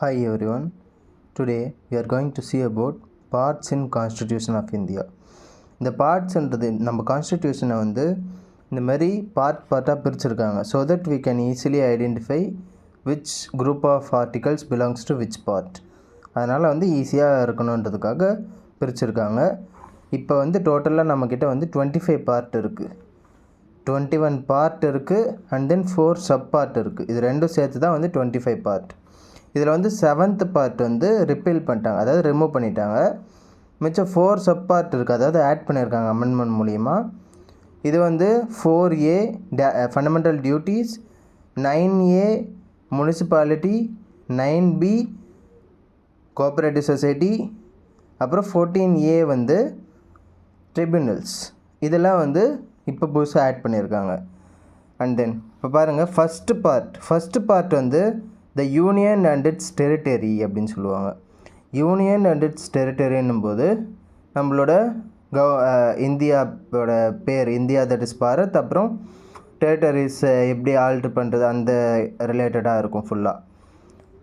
Hi everyone. Today we are going to see about parts in Constitution of India. இந்த பார்ட்ஸ்ன்றது நம்ம கான்ஸ்டிடியூஷனை இந்த மாதிரி பார்ட்டாக பிரிச்சிருக்காங்க so that we can easily identify which group of articles belongs to which part. அதனால் ஈஸியாக இருக்கணுன்றதுக்காக பிரிச்சிருக்காங்க. இப்போ டோட்டலாக நம்மக்கிட்ட 25 பார்ட் இருக்குது, 21 பார்ட் இருக்குது அண்ட் தென் 4 சப் பார்ட் இருக்குது. இது ரெண்டும் சேர்த்து தான் 25 பார்ட். இதில் 7th பார்ட் ரிப்பீல் பண்ணிட்டாங்க, அதாவது ரிமூவ் பண்ணிட்டாங்க. மிச்சம் 4 சப் பார்ட் இருக்குது, அதாவது ஆட் பண்ணியிருக்காங்க அமெண்ட்மெண்ட் மூலிமா. இது 4A fundamental duties, 9A municipality, 9B cooperative society, அப்புறம் 14A ட்ரிபியூனல்ஸ். இதெல்லாம் இப்போ புதுசாக ஆட் பண்ணியிருக்காங்க. அண்ட் தென் இப்போ பாருங்கள் first part the union and its territory அப்படின்னு சொல்லுவாங்க. யூனியன் அண்ட் இட்ஸ் டெரிட்டரின்னும் போது நம்மளோட இந்தியாவோட பேர் இந்தியா, தட் இஸ் பாரத், அப்புறம் டெரிட்டரிஸை எப்படி ஆல்ட்ரு பண்ணுறது அந்த ரிலேட்டடாக இருக்கும் ஃபுல்லாக.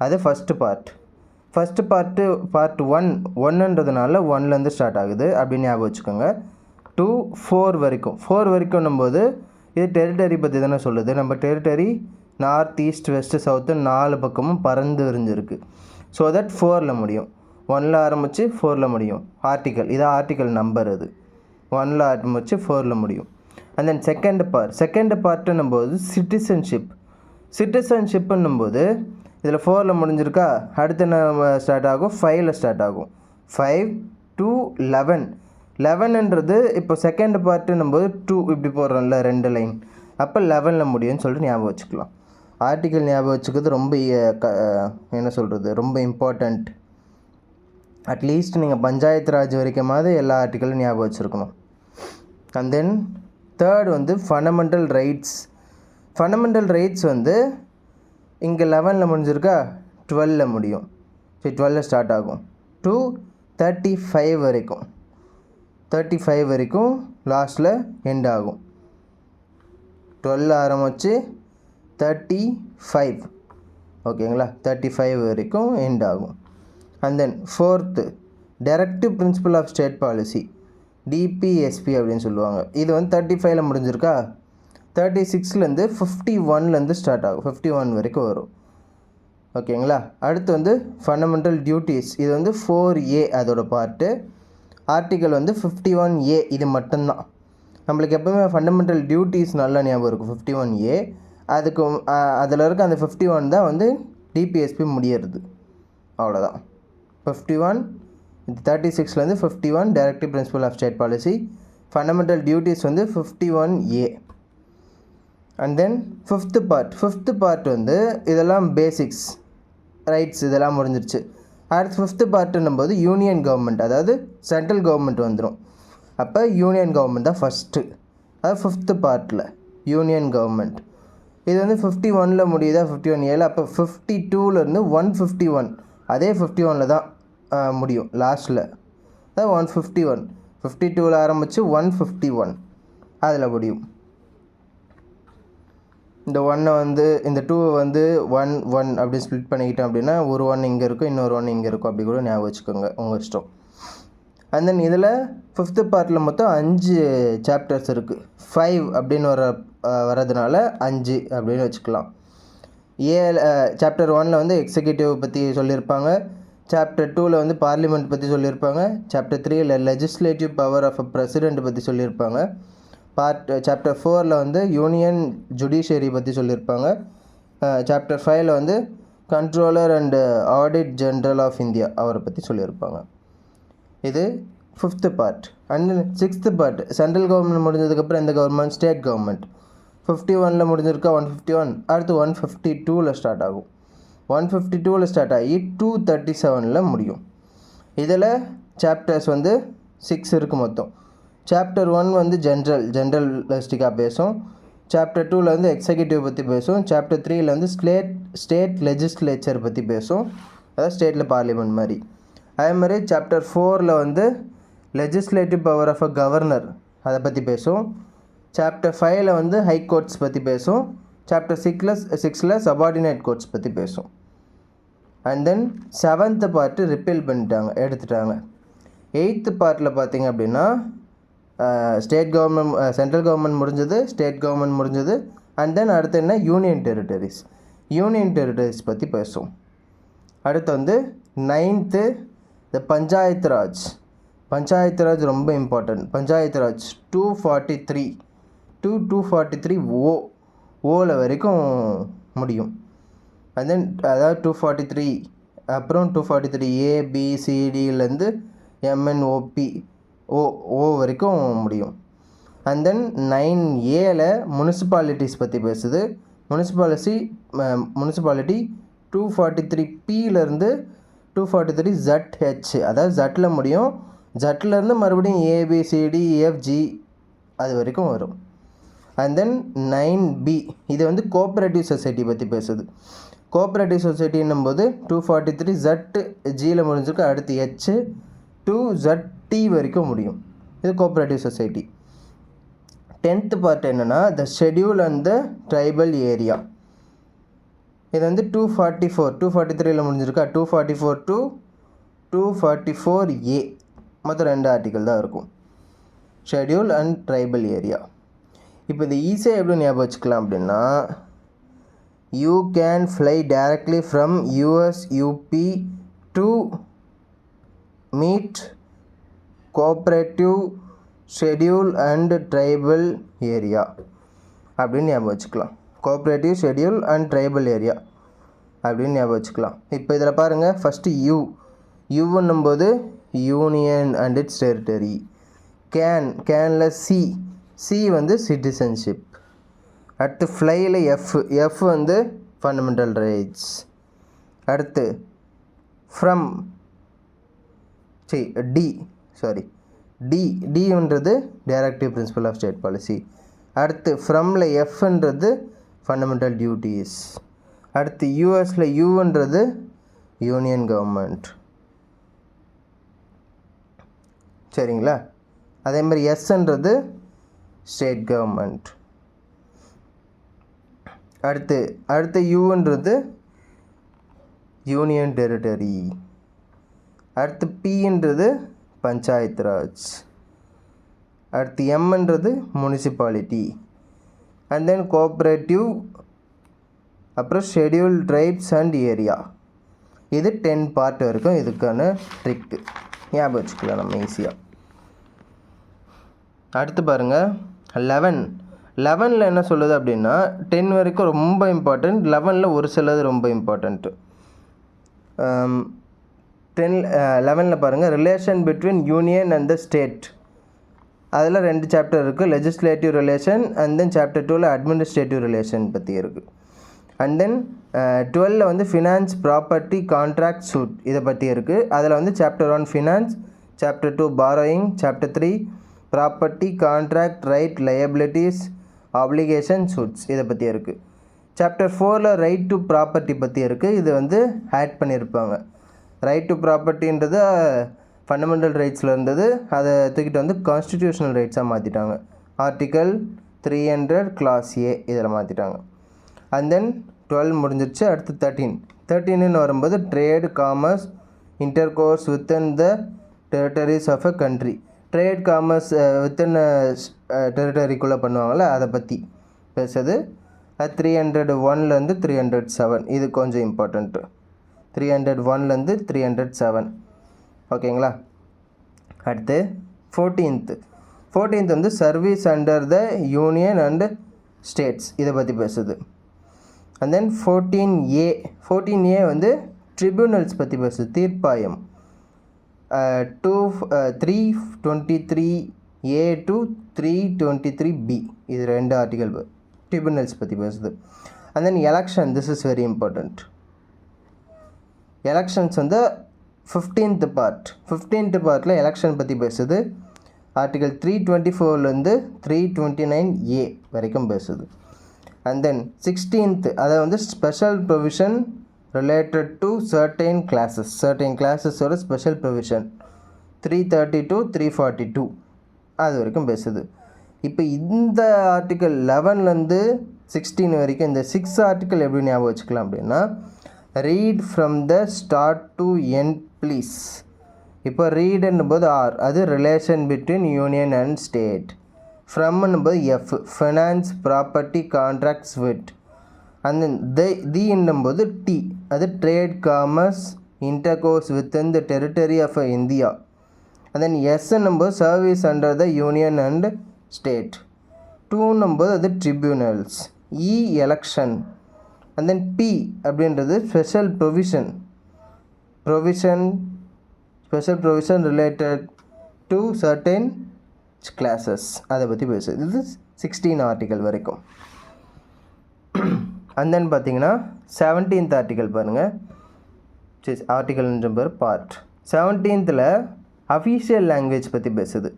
அது ஃபஸ்ட்டு பார்ட் 1ன்றதுனால 1லேருந்து ஸ்டார்ட் ஆகுது அப்படின்னு ஞாபகம் வச்சுக்கோங்க. 2, 4 வரைக்கும்னும் போது இது டெரிட்டரி பற்றி தானே சொல்லுது. நம்ம territory north, east, west, south 4 பக்கமும் பறந்து விரிஞ்சிருக்கு. ஸோ தட் 4ல் முடியும். 1ல் ஆரம்பித்து 4ல் முடியும். ஆர்டிக்கல், இதான் ஆர்டிக்கல் நம்பர். அது 1ல் ஆரம்பித்து 4ல் முடியும். அண்ட் தென் செகண்ட் பார்ட்டுன்னும் போது சிட்டிசன்ஷிப்புன்னும் போது இதில் 4ல் முடிஞ்சிருக்கா, அடுத்து நம்ம ஸ்டார்ட் ஆகும் 5ல் ஸ்டார்ட் ஆகும். 5 to 11ன்றது இப்போ செகண்ட் பார்ட்டுன்னும் போது 2 இப்படி போடுறோம்ல 2 லைன், அப்போ 11ல் முடியும்னு சொல்லிட்டு ஞாபகம் வச்சுக்கலாம். ஆர்டிக்கல் ஞாபகம் வச்சுக்கிறது ரொம்ப இம்பார்ட்டண்ட். அட்லீஸ்ட் நீங்கள் பஞ்சாயத்து ராஜ் வரைக்குமாவது எல்லா ஆர்டிக்கலும் ஞாபகம் வச்சுருக்கணும். And then third fundamental rights. Fundamental rights இங்கே 11ல் முடிஞ்சிருக்கா, 12ல் முடியும். சரி, 12ல் ஸ்டார்ட் ஆகும் to 35 வரைக்கும் லாஸ்ட்டில் எண்ட் ஆகும். 12 ஆரம்பித்து 35, ஓகேங்களா, 35 வரைக்கும் எண்ட் ஆகும். And then fourth directive principle of state policy, DPSP அப்படின்னு சொல்லுவாங்க. இது 35ல் முடிஞ்சிருக்கா, 36லேருந்து 51லேருந்து ஸ்டார்ட் ஆகும், 51 வரைக்கும் வரும். ஓகேங்களா. அடுத்து ஃபண்டமெண்டல் டியூட்டிஸ். இது 4A அதோட பார்ட்டு. ஆர்டிக்கல் 51A இது மட்டும்தான். நம்மளுக்கு எப்போவுமே ஃபண்டமெண்டல் டியூட்டிஸ் நல்லா ஞாபகம் இருக்கும். 51A அதுக்கு அதில் இருக்க அந்த 51 தான் டிபிஎஸ்பி முடியறது, அவ்வளோதான். 51 36லேருந்து 51 directive principle of state policy. Fundamental duties 51A. And then fifth part இதெல்லாம் பேசிக்ஸ் ரைட்ஸ் இதெல்லாம் முடிஞ்சிருச்சு. அடுத்து ஃபிஃப்த்து பார்ட்டுன்னும் போது யூனியன் கவர்மெண்ட், அதாவது சென்ட்ரல் கவர்மெண்ட் வந்துடும். அப்போ யூனியன் கவர்மெண்ட் தான் ஃபஸ்ட்டு, அது ஃபிஃப்த்து பார்ட்டில் யூனியன் கவர்மெண்ட். இது 51ல் முடியுதா, 51Aல. அப்போ 52லேருந்து 151, அதே 51ல் தான் முடியும் லாஸ்ட்டில். அதான் 151. 52ல் ஆரம்பித்து 151 அதில் முடியும். இந்த 1 இந்த 2 1 அப்படி ஸ்ப்ளிட் பண்ணிக்கிட்டோம் அப்படின்னா ஒரு 1 இங்கே இருக்கும், இன்னொரு 1 இங்கே இருக்கும், அப்படி கூட ஞாபகம் வச்சுக்கோங்க, உங்கள் இஷ்டம். அண்ட் தென் இதில் ஃபிஃப்த்து பார்ட்டில் மொத்தம் 5 சாப்டர்ஸ் இருக்குது. 5 அப்படின்னு வர்றதுனால 5 அப்படின்னு வச்சுக்கலாம். சாப்டர் 1ல் எக்ஸிக்யூட்டிவ் பற்றி சொல்லியிருப்பாங்க. சாப்டர் 2ல் பார்லிமெண்ட் பற்றி சொல்லியிருப்பாங்க. சாப்டர் 3ல் legislative power of a president பற்றி சொல்லியிருப்பாங்க. சாப்டர் 4ல் யூனியன் ஜுடிஷியரி பற்றி சொல்லியிருப்பாங்க. சாப்டர் 5ல் controller and audit general of India அவரை பற்றி சொல்லியிருப்பாங்க. இது fifth part. And sixth part central government முடிஞ்சதுக்கப்புறம் இந்த கவர்மெண்ட், ஸ்டேட் கவர்மெண்ட். 51ல் முடிஞ்சிருக்கா 151, அடுத்து 152ல் ஸ்டார்ட் ஆகும். 152ல் ஸ்டார்ட் ஆகி 237ல் முடியும். இதில் சாப்டர்ஸ் 6 இருக்குது மொத்தம். சாப்டர் 1 ஜென்ரலிஸ்டிக்காக பேசும். சாப்டர் 2ல் எக்ஸிக்யூட்டிவ் பற்றி பேசும். சாப்டர் 3ல் ஸ்டேட் லெஜிஸ்லேச்சர் பற்றி பேசும், அதாவது ஸ்டேட்டில் பார்லிமெண்ட் மாதிரி. அதே மாதிரி சாப்டர் 4ல் legislative power of a governor அதை பற்றி பேசும். சாப்டர் 5ல் ஹை கோர்ட்ஸ் பற்றி பேசும். சாப்டர் 6ல் சபார்டினேட் கோர்ட்ஸ் பற்றி பேசும். And then 7th part repeal பண்ணிட்டாங்க, எடுத்துட்டாங்க. 8th பார்ட்டில் பார்த்திங்க அப்படின்னா ஸ்டேட் கவர்மெண்ட், சென்ட்ரல் கவர்மெண்ட் முடிஞ்சது, ஸ்டேட் கவர்மெண்ட் முடிஞ்சது. அண்ட் தென் அடுத்து என்ன, யூனியன் டெரிட்டரிஸ் பற்றி பேசுவோம். அடுத்து வந்து 9th இந்த பஞ்சாயத்து ராஜ் ரொம்ப இம்பார்ட்டன்ட். பஞ்சாயத்து ராஜ் 243 to 243 ஓவில் வரைக்கும் முடியும். அண்ட் தென் அதாவது 243 அப்புறம் 243 ABCDலேருந்து MNOP ஓ வரைக்கும் முடியும். அண்ட் தென் 9Aல முனிசிபாலிட்டிஸ் பற்றி பேசுது. முனிசிபாலிட்டி 243Pலேருந்து 243ZH, அதாவது ஜட்டில் முடியும். ஜட்டிலேருந்து மறுபடியும் ABCDEFG அது வரைக்கும் வரும். அண்ட் தென் 9B இது வந்து கோஆப்ரேட்டிவ் சொசைட்டி பற்றி பேசுது. கோஆப்ரேட்டிவ் சொசைட்டின்னும் போது 243ZGயில் முடிஞ்சிருக்கு, அடுத்து H 2ZT வரைக்கும் முடியும். இது கோஆப்ரேட்டிவ் சொசைட்டி. 10th பார்ட் என்னென்னா த schedule and the tribal area. இது வந்து 243ல் முடிஞ்சிருக்கா, 244 to 244A மொத்தம் 2 ஆர்டிக்கல் தான் இருக்கும், ஷெட்யூல் அண்ட் ட்ரைபல் ஏரியா. இப்போ இது ஈஸியாக எப்படி ஞாபகம் வச்சுக்கலாம் அப்படின்னா, you can fly directly from US UP to meet cooperative schedule and tribal area அப்படின்னு ஞாபகம் வச்சுக்கலாம். Cooperative schedule and tribal area அப்படின்னு ஞாபகம் வச்சுக்கலாம். இப்போ இதில் பாருங்கள், ஃபஸ்ட்டு யூன்னும் போது யூனியன் அண்ட் இட்ஸ் டெரிட்டரி. கேனில் சி வந்து சிட்டிசன்ஷிப். அடுத்து ஃப்ளையில் எஃப் வந்து ஃபண்டமெண்டல் ரைட்ஸ். அடுத்து ஃப்ரம் டின்றது directive principle of state policy. அடுத்து ஃப்ரம்ல எஃப்ன்றது ஃபண்டமெண்டல் டியூட்டிஸ். அடுத்து யூஎஸில் யூன்றது யூனியன் கவர்மெண்ட். சரிங்களா? அதே மாதிரி எஸ்ன்றது ஸ்டேட் கவர்மெண்ட். அடுத்து யூன்றது யூனியன் டெரிட்டரி. அடுத்து பின்றது பஞ்சாயத்து ராஜ். அடுத்து எம்ன்றது முனிசிபாலிட்டி. அண்ட் தென் கோஆப்ரேட்டிவ், அப்புறம் ஷெட்யூல் ட்ரைப்ஸ் அண்ட் ஏரியா. இது 10 பார்ட் வரைக்கும் இதுக்கான ட்ரிக்கு ஞாபகம் வச்சுக்கலாம் நம்ம ஈஸியாக. அடுத்து பாருங்கள் 11ல் என்ன சொல்லுது அப்படின்னா, 10 வரைக்கும் ரொம்ப இம்பார்ட்டண்ட், 11ல் ஒரு சிலது ரொம்ப இம்பார்ட்டண்ட்டு. 11ல் பாருங்கள், relation between union and the state. அதில் 2 சாப்டர் இருக்குது, legislative relation. And then chapter 2ல் அட்மினிஸ்ட்ரேட்டிவ் ரிலேஷன் பற்றி இருக்குது. அண்ட் தென் 12ல் வந்து ஃபினான்ஸ், ப்ராப்பர்ட்டி, கான்ட்ராக்ட், சூட் இதை பற்றி இருக்குது. அதில் வந்து chapter 1 finance, chapter 2 borrowing, chapter 3 property, contract, right, liabilities, application, suits இதை பற்றி இருக்குது. சாப்டர் 4ல் ரைட் டு ப்ராப்பர்ட்டி பற்றி இருக்குது. இது வந்து ஆட் பண்ணியிருப்பாங்க. ரைட் டு ப்ராப்பர்ட்டின்றது ஃபண்டமெண்டல் ரைட்ஸில் இருந்தது, அதை தூக்கிட்டு வந்து கான்ஸ்டிடியூஷனல் ரைட்ஸாக மாற்றிட்டாங்க. ஆர்டிக்கல் 300 கிளாஸ் A இதில் மாற்றிட்டாங்க. அண்ட் தென் 12 முடிஞ்சிருச்சு. அடுத்து 13ன்னு வரும்போது trade, commerce, intercourse within the territories of a country. Trade, commerce within டெரிட்டரிக்குள்ளே பண்ணுவாங்கள்ல, அதை பற்றி பேசுது. அது 301லேருந்து 307. இது கொஞ்சம் இம்பார்ட்டண்ட்டு. 301லேருந்து 307. ஓகேங்களா? அடுத்து 14th வந்து service under the union and states இதை பற்றி பேசுது. அண்ட் தென் 14A வந்து ட்ரிபியூனல்ஸ் பற்றி பேசுது, தீர்ப்பாயம். 323A to 323B இது 2 ஆர்டிகல் ட்ரிபியூனல்ஸ் பற்றி பேசுது. And then election, this is very important. Elections வந்து 15th பார்ட்டில் எலெக்ஷன் பற்றி பேசுது. ஆர்டிகல் 324லேருந்து 329A வரைக்கும் பேசுது. அண்ட் தென் 16th அதை வந்து special provision related to certain கிளாஸஸோட ஸ்பெஷல் ப்ரொவிஷன் 330 to 342 அது வரைக்கும் பேசுது. இப்போ இந்த ஆர்டிக்கல் 11லேருந்து 16 வரைக்கும் இந்த 6 ஆர்டிக்கல் எப்படி ஞாபகம் வச்சுக்கலாம் அப்படின்னா, read from the start to end please. இப்போ ரீடுன்னும் போது ஆர், அது relation between union and state. ஃப்ரம்னும் போது F, finance property contracts with. And the என்னும் போது டி, அது trade commerce intercourse within the territory of India. And then S number service under the union and state. 2 number the tribunals. E election. And then P அப்படின்றது special provision special provision related to certain classes. அதை பற்றி பேசுது. இது 16 article வரைக்கும். And then பார்த்தீங்கன்னா 17th article பாருங்கள். Article number part 17th official language பற்றி பேசுது.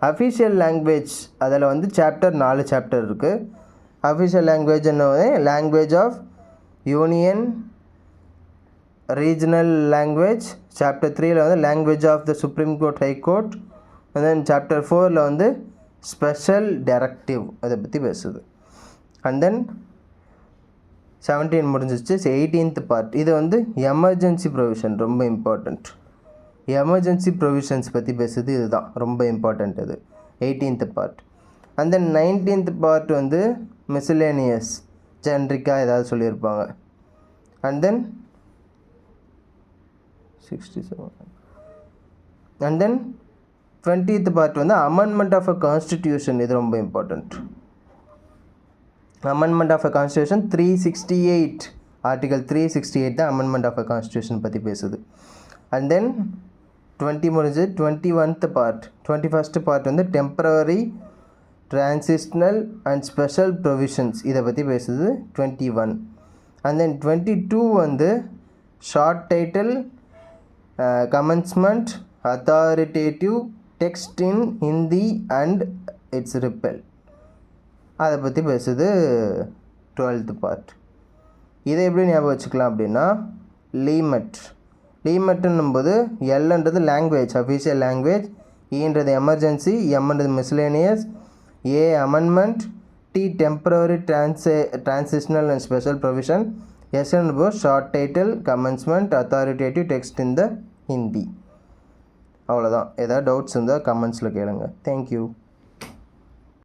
அஃபீஷியல் லாங்குவேஜ் அதில் வந்து சாப்டர் 4 சாப்டர் இருக்குது. அஃபீஷியல் லாங்குவேஜ் என்ன, language of union, regional language. Chapter 3 வந்து language of the supreme court, high court. And then chapter 4 வந்து ஸ்பெஷல் டைரக்டிவ், அதை பற்றி பேசுது. அண்ட் தென் 17 முடிஞ்சிச்சு. 18th பார்ட் இது வந்து எமர்ஜென்சி ப்ரொவிஷன், ரொம்ப இம்பார்ட்டண்ட். எமர்ஜென்சி ப்ரொவிஷன்ஸ் பற்றி பேசுது, இதுதான் ரொம்ப இம்பார்ட்டண்ட். இது 18th part. And then 19th part வந்து மிஸ்லேனியஸ், ஜென்ரிக்காக ஏதாவது சொல்லியிருப்பாங்க. And then 67. And then 20th part வந்து அமெண்ட்மெண்ட் ஆஃப் அ கான்ஸ்டிடியூஷன், இது ரொம்ப important. Amendment of a constitution 368, article 368 தான் அமெண்ட்மெண்ட் ஆஃப் அ கான்ஸ்டியூஷன் பற்றி பேசுது. அண்ட் தென் 20 முடிஞ்சு 21th பார்ட். 21st பார்ட் வந்து டெம்பரரி, டிரான்சிஷ்னல் அண்ட் ஸ்பெஷல் ப்ரொவிஷன்ஸ், இதை பற்றி பேசுது 21. அண்ட் தென் 22 வந்து short title, commencement, authoritative text in Hindi and it's repel, அதை பற்றி பேசுது 12th பார்ட். இதை எப்படி ஞாபகம் வச்சுக்கலாம் அப்படின்னா, லீமெட்டுன்னும்போது எல்ன்றது லாங்குவேஜ், அஃபீஷியல் லாங்குவேஜ். ஈன்றது எமர்ஜென்சி, எம்ன்றது miscellaneous, A amendment, T temporary, transitional and special provision, எஸ்என்போ short title, commencement, authoritative text in the Hindi. அவ்வளோதான். ஏதாவது டவுட்ஸ் இருந்தால் கமெண்ட்ஸில் கேளுங்க. தேங்க்யூ.